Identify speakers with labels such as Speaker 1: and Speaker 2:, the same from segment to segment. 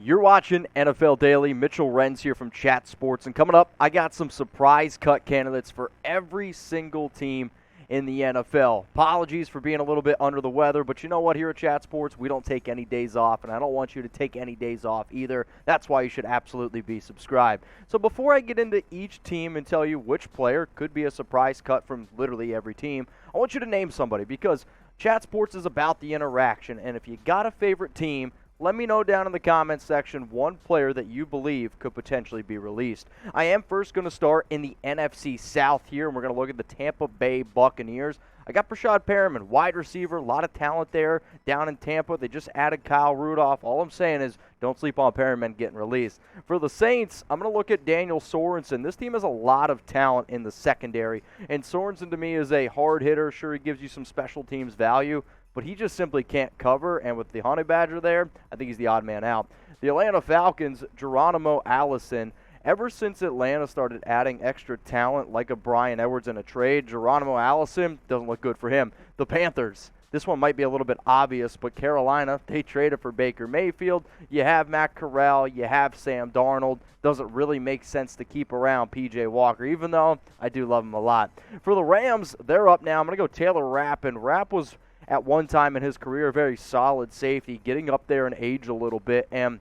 Speaker 1: You're watching NFL Daily. Mitchell Renz here from Chat Sports. And coming up, I got some surprise cut candidates for every single team in the NFL. Apologies for being a little bit under the weather, but you know what? Here at Chat Sports, we don't take any days off, and I don't want you to take any days off either. That's why you should absolutely be subscribed. So before I get into each team and tell you which player could be a surprise cut from literally every team, I want you to name somebody because Chat Sports is about the interaction, and if you got a favorite team, let me know down in the comments section one player that you believe could potentially be released. I am first going to start in the NFC South here, and we're going to look at the Tampa Bay Buccaneers. I got Breshad Perriman, wide receiver, a lot of talent there down in Tampa. They just added Kyle Rudolph. All I'm saying is don't sleep on Perriman getting released. For the Saints, I'm going to look at Daniel Sorensen. This team has a lot of talent in the secondary, and Sorensen to me is a hard hitter. Sure, he gives you some special teams value, but he just simply can't cover, and with the Honey Badger there, I think he's the odd man out. The Atlanta Falcons, Geronimo, Allison. Ever since Atlanta started adding extra talent like a Brian Edwards in a trade, Geronimo Allison doesn't look good for him. The Panthers, this one might be a little bit obvious, but Carolina, they traded for Baker Mayfield. You have Matt Corral, you have Sam Darnold. Doesn't really make sense to keep around P.J. Walker, even though I do love him a lot. For the Rams, they're up now. I'm going to go Taylor Rapp, and Rapp was at one time in his career a very solid safety, getting up there in age a little bit. And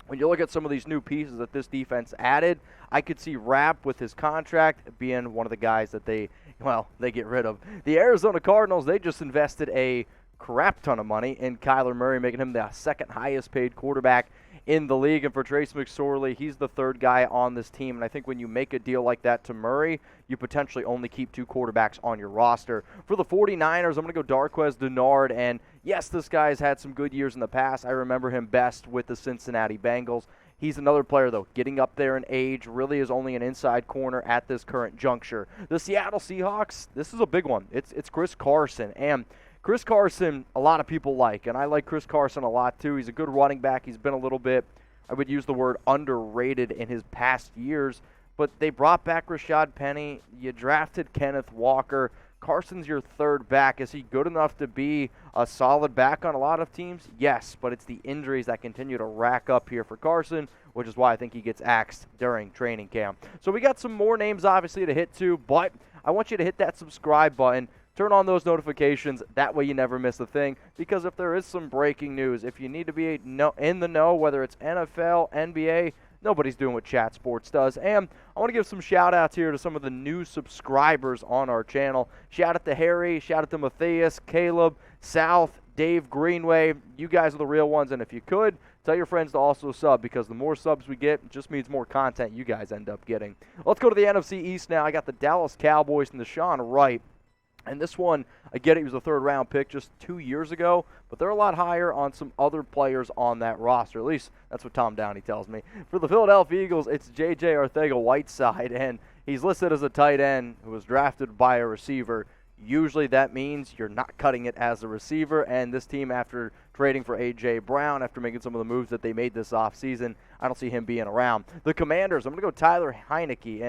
Speaker 1: when you look at some of these new pieces that this defense added, I could see Rapp with his contract being one of the guys that they get rid of. The Arizona Cardinals, they just invested a crap ton of money in Kyler Murray, making him the second highest paid quarterback in the league. And for Trace McSorley, he's the third guy on this team. And I think when you make a deal like that to Murray, you potentially only keep two quarterbacks on your roster. For the 49ers, I'm going to go Darqueze Dennard. And yes, this guy's had some good years in the past. I remember him best with the Cincinnati Bengals. He's another player, though, getting up there in age, really is only an inside corner at this current juncture. The Seattle Seahawks, this is a big one. It's Chris Carson. And Chris Carson, a lot of people like, and I like Chris Carson a lot too. He's a good running back. He's been a little bit, I would use the word underrated in his past years, but they brought back Rashad Penny. You drafted Kenneth Walker. Carson's your third back. Is he good enough to be a solid back on a lot of teams? Yes, but it's the injuries that continue to rack up here for Carson, which is why I think he gets axed during training camp. So we got some more names, obviously, to hit to, but I want you to hit that subscribe button. Turn on those notifications. That way you never miss a thing. Because if there is some breaking news, if you need to be in the know, whether it's NFL, NBA, nobody's doing what Chat Sports does. And I want to give some shout-outs here to some of the new subscribers on our channel. Shout out to Harry. Shout out to Matthias, Caleb, South, Dave Greenway. You guys are the real ones. And if you could, tell your friends to also sub, because the more subs we get, it just means more content you guys end up getting. Let's go to the NFC East now. I got the Dallas Cowboys and Nahshon Wright. And this one, I get it, he was a third-round pick just 2 years ago, but they're a lot higher on some other players on that roster. At least that's what Tom Downey tells me. For the Philadelphia Eagles, it's J.J. Arcega Whiteside, and he's listed as a tight end who was drafted by a receiver. Usually that means you're not cutting it as a receiver, and this team, after trading for A.J. Brown, after making some of the moves that they made this offseason, I don't see him being around. The Commanders, I'm going to go Taylor Heineke,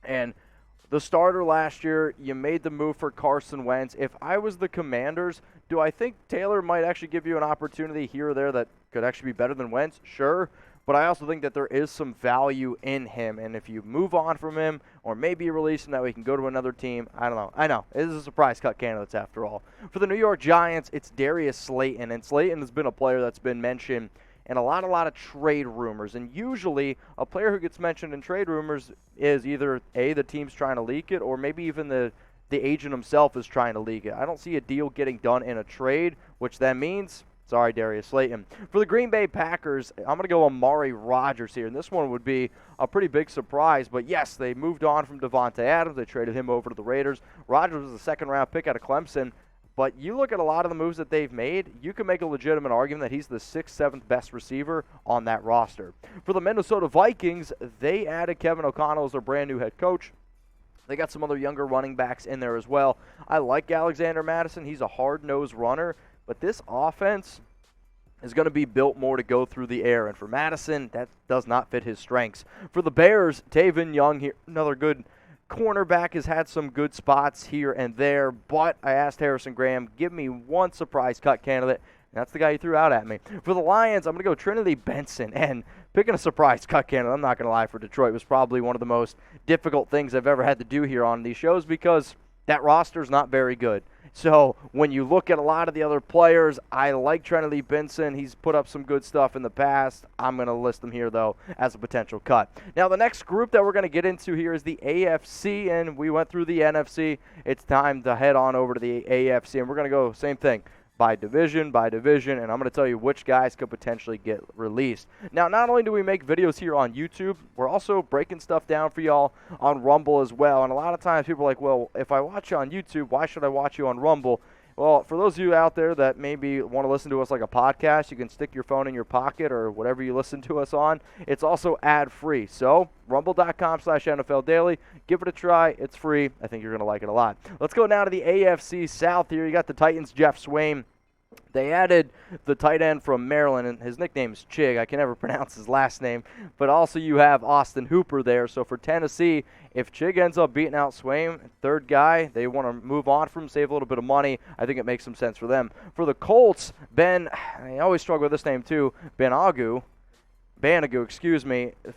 Speaker 1: and the starter last year, you made the move for Carson Wentz. If I was the Commanders, do I think Taylor might actually give you an opportunity here or there that could actually be better than Wentz? Sure. But I also think that there is some value in him. And if you move on from him or maybe you release him that way he can go to another team, I don't know. I know. It is a surprise cut candidates after all. For the New York Giants, it's Darius Slayton. And Slayton has been a player that's been mentioned and a lot of trade rumors. And usually a player who gets mentioned in trade rumors is either A, the team's trying to leak it, or maybe even the agent himself is trying to leak it. I don't see a deal getting done in a trade, which then means, sorry, Darius Slayton. For the Green Bay Packers, I'm going to go Amari Rodgers here. And this one would be a pretty big surprise. But yes, they moved on from Devontae Adams. They traded him over to the Raiders. Rodgers was a second-round pick out of Clemson. But you look at a lot of the moves that they've made, you can make a legitimate argument that he's the 6th, 7th best receiver on that roster. For the Minnesota Vikings, they added Kevin O'Connell as their brand new head coach. They got some other younger running backs in there as well. I like Alexander Mattison. He's a hard-nosed runner. But this offense is going to be built more to go through the air. And for Mattison, that does not fit his strengths. For the Bears, Taven Young here, another good cornerback, has had some good spots here and there, but I asked Harrison Graham, give me one surprise cut candidate, That's the guy you threw out at me. For the Lions, I'm going to go Trinity Benson. And picking a surprise cut candidate, I'm not going to lie, for Detroit was probably one of the most difficult things I've ever had to do here on these shows because that roster's not very good. So when you look at a lot of the other players, I like Trinity Benson. He's put up some good stuff in the past. I'm going to list him here, though, as a potential cut. Now, the next group that we're going to get into here is the AFC, and we went through the NFC. It's time to head on over to the AFC, and we're going to go same thing. By division, and I'm going to tell you which guys could potentially get released. Now, not only do we make videos here on YouTube, we're also breaking stuff down for y'all on Rumble as well. And a lot of times people are like, well, if I watch you on YouTube, why should I watch you on Rumble? Well, for those of you out there that maybe want to listen to us like a podcast, you can stick your phone in your pocket or whatever you listen to us on. It's also ad-free. So, rumble.com/NFL Daily. Give it a try. It's free. I think you're going to like it a lot. Let's go now to the AFC South here. You got the Titans' Jeff Swain. They added the tight end from Maryland, and his nickname is Chig. I can never pronounce his last name. But also you have Austin Hooper there. So for Tennessee, if Chig ends up beating out Swain, third guy, they want to move on from him, save a little bit of money. I think it makes some sense for them. For the Colts, I always struggle with this name too, Banagou,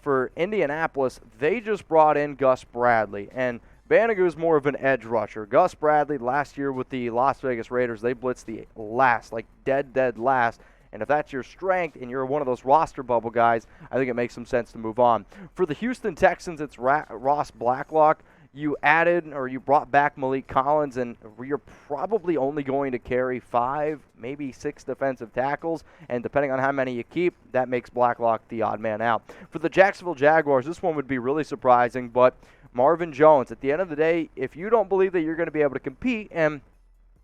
Speaker 1: for Indianapolis, they just brought in Gus Bradley. And Banagou is more of an edge rusher. Gus Bradley, last year with the Las Vegas Raiders, they blitzed the last, like dead last. And if that's your strength and you're one of those roster bubble guys, I think it makes some sense to move on. For the Houston Texans, it's Ross Blacklock. You added or you brought back Malik Collins, and you're probably only going to carry 5, maybe 6 defensive tackles. And depending on how many you keep, that makes Blacklock the odd man out. For the Jacksonville Jaguars, this one would be really surprising, but Marvin Jones, at the end of the day, if you don't believe that you're going to be able to compete, and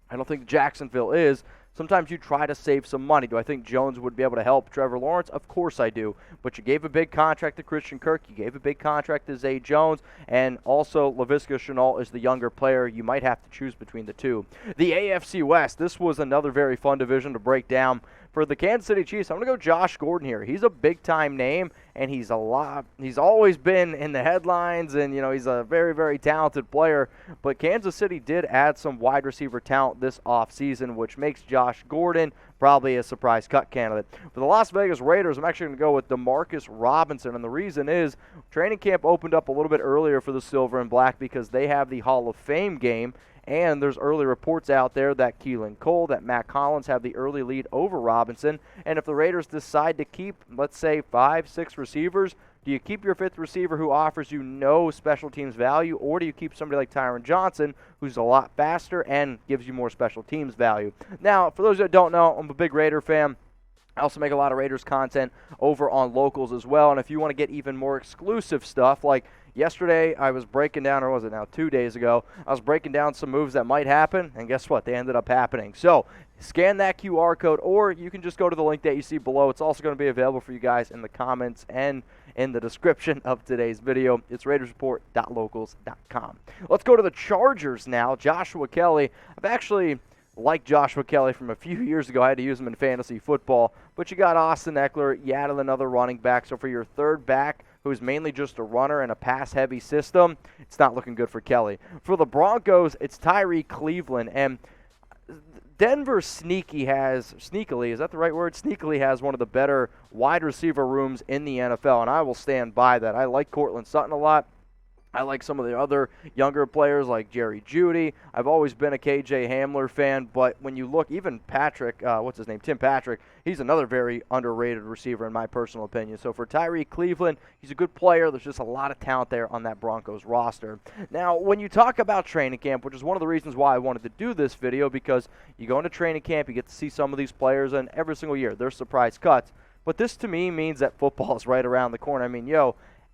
Speaker 1: I don't think Jacksonville is, sometimes you try to save some money. Do I think Jones would be able to help Trevor Lawrence? Of course I do. But you gave a big contract to Christian Kirk. You gave a big contract to Zay Jones. And also Laviska Shenault is the younger player. You might have to choose between the two. The AFC West, this was another very fun division to break down. For the Kansas City Chiefs, I'm going to go Josh Gordon here. He's a big-time name, and he's always been in the headlines, and, he's a very, very talented player. But Kansas City did add some wide receiver talent this offseason, which makes Josh Gordon probably a surprise cut candidate. For the Las Vegas Raiders, I'm actually going to go with Demarcus Robinson, and the reason is training camp opened up a little bit earlier for the Silver and Black because they have the Hall of Fame game. And there's early reports out there that Keelan Cole, that Matt Collins have the early lead over Robinson. And if the Raiders decide to keep, let's say, 5, 6 receivers, do you keep your 5th receiver who offers you no special teams value, or do you keep somebody like Tyron Johnson, who's a lot faster and gives you more special teams value? Now, for those that don't know, I'm a big Raider fan. I also make a lot of Raiders content over on Locals as well. And if you want to get even more exclusive stuff, like yesterday I was breaking down, or was it now 2 days ago, I was breaking down some moves that might happen, and guess what? They ended up happening. So scan that QR code, or you can just go to the link that you see below. It's also going to be available for you guys in the comments and in the description of today's video. It's RaidersReport.locals.com. Let's go to the Chargers now. Joshua Kelly. I've actually liked Joshua Kelly from a few years ago. I had to use him in fantasy football. But you got Austin Eckler. You added another running back. So for your third back, who's mainly just a runner in a pass-heavy system, it's not looking good for Kelly. For the Broncos, it's Tyree Cleveland. And Denver sneakily, is that the right word? Sneakily has one of the better wide receiver rooms in the NFL, and I will stand by that. I like Cortland Sutton a lot. I like some of the other younger players like Jerry Jeudy. I've always been a KJ Hamler fan, but when you look, even Patrick, Tim Patrick, he's another very underrated receiver in my personal opinion. So for Tyree Cleveland, he's a good player. There's just a lot of talent there on that Broncos roster. Now, when you talk about training camp, which is one of the reasons why I wanted to do this video, because you go into training camp, you get to see some of these players, and every single year there's surprise cuts. But this to me means that football is right around the corner. I mean,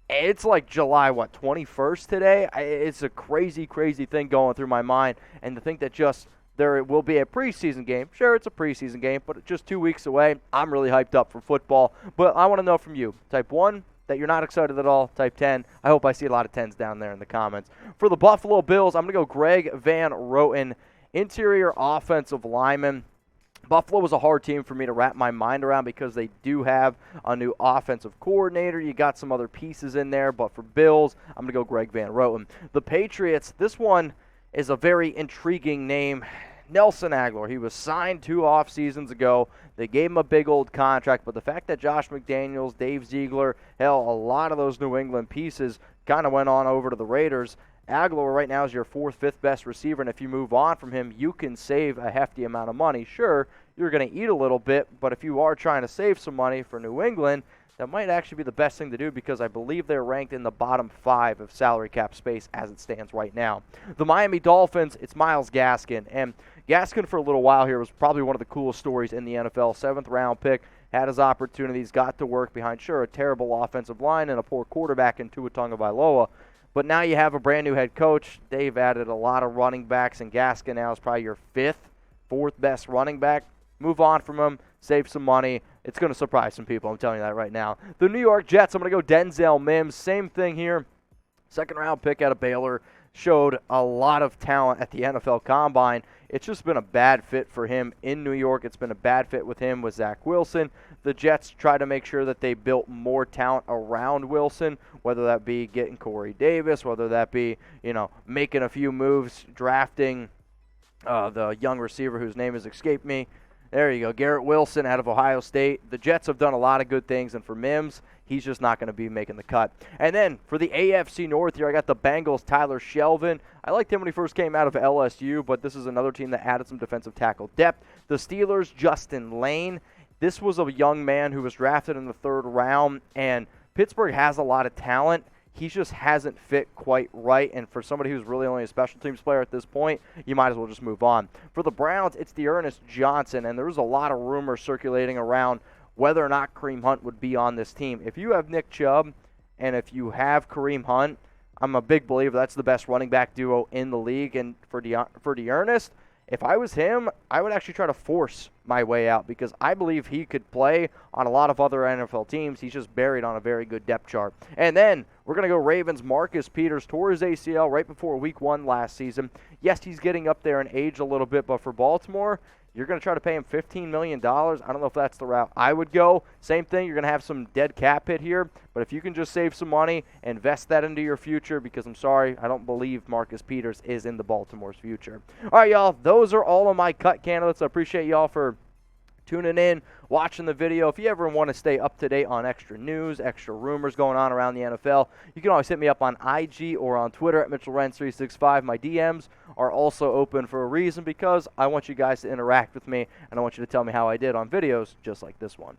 Speaker 1: it's like July, 21st today? It's a crazy, crazy thing going through my mind. And to think that just there will be a preseason game. Sure, it's a preseason game, but just 2 weeks away. I'm really hyped up for football. But I want to know from you. Type 1, that you're not excited at all. Type 10. I hope I see a lot of 10s down there in the comments. For the Buffalo Bills, I'm going to go Greg Van Roten, interior offensive lineman. Buffalo was a hard team for me to wrap my mind around because they do have a new offensive coordinator. You got some other pieces in there, but for Bills, I'm going to go Greg Van Roten. The Patriots, this one is a very intriguing name. Nelson Agholor, he was signed 2 off seasons ago. They gave him a big old contract, but the fact that Josh McDaniels, Dave Ziegler, hell, a lot of those New England pieces kind of went on over to the Raiders. Agholor right now is your 4th, 5th best receiver, and if you move on from him, you can save a hefty amount of money. Sure, you're going to eat a little bit, but if you are trying to save some money for New England, that might actually be the best thing to do because I believe they're ranked in the bottom 5 of salary cap space as it stands right now. The Miami Dolphins, it's Myles Gaskin. And Gaskin for a little while here was probably one of the coolest stories in the NFL. 7th round pick, had his opportunities, got to work behind, sure, a terrible offensive line and a poor quarterback in Tua Tagovailoa. But now you have a brand new head coach. They've added a lot of running backs, and Gaskin now is probably your 5th, 4th best running back. Move on from him, save some money. It's going to surprise some people, I'm telling you that right now. The New York Jets, I'm going to go Denzel Mims. Same thing here. 2nd round pick out of Baylor. Showed a lot of talent at the NFL Combine. It's just been a bad fit for him in New York. It's been a bad fit with him with Zach Wilson. The Jets try to make sure that they built more talent around Wilson, whether that be getting Corey Davis, whether that be, making a few moves, drafting the young receiver whose name has escaped me. There you go, Garrett Wilson out of Ohio State. The Jets have done a lot of good things, and for Mims, he's just not going to be making the cut. And then for the AFC North here, I got the Bengals, Tyler Shelvin. I liked him when he first came out of LSU, but this is another team that added some defensive tackle depth. The Steelers, Justin Lane. This was a young man who was drafted in the 3rd round, and Pittsburgh has a lot of talent. He just hasn't fit quite right, and for somebody who's really only a special teams player at this point, you might as well just move on. For the Browns, it's Dearness Johnson, and there was a lot of rumors circulating around whether or not Kareem Hunt would be on this team. If you have Nick Chubb and if you have Kareem Hunt, I'm a big believer that's the best running back duo in the league, and for Dearness, if I was him, I would actually try to force my way out because I believe he could play on a lot of other NFL teams. He's just buried on a very good depth chart. And then we're going to go Ravens. Marcus Peters tore his ACL right before Week 1 last season. Yes, he's getting up there in age a little bit, but for Baltimore, you're going to try to pay him $15 million. I don't know if that's the route I would go. Same thing, you're going to have some dead cap hit here, but if you can just save some money, invest that into your future, because I'm sorry, I don't believe Marcus Peters is in the Baltimore's future. All right, y'all, those are all of my cut candidates. I appreciate y'all for tuning in, watching the video. If you ever want to stay up to date on extra news, extra rumors going on around the NFL, you can always hit me up on IG or on Twitter at Mitchell Renz 365. My DMs are also open for a reason because I want you guys to interact with me, and I want you to tell me how I did on videos just like this one.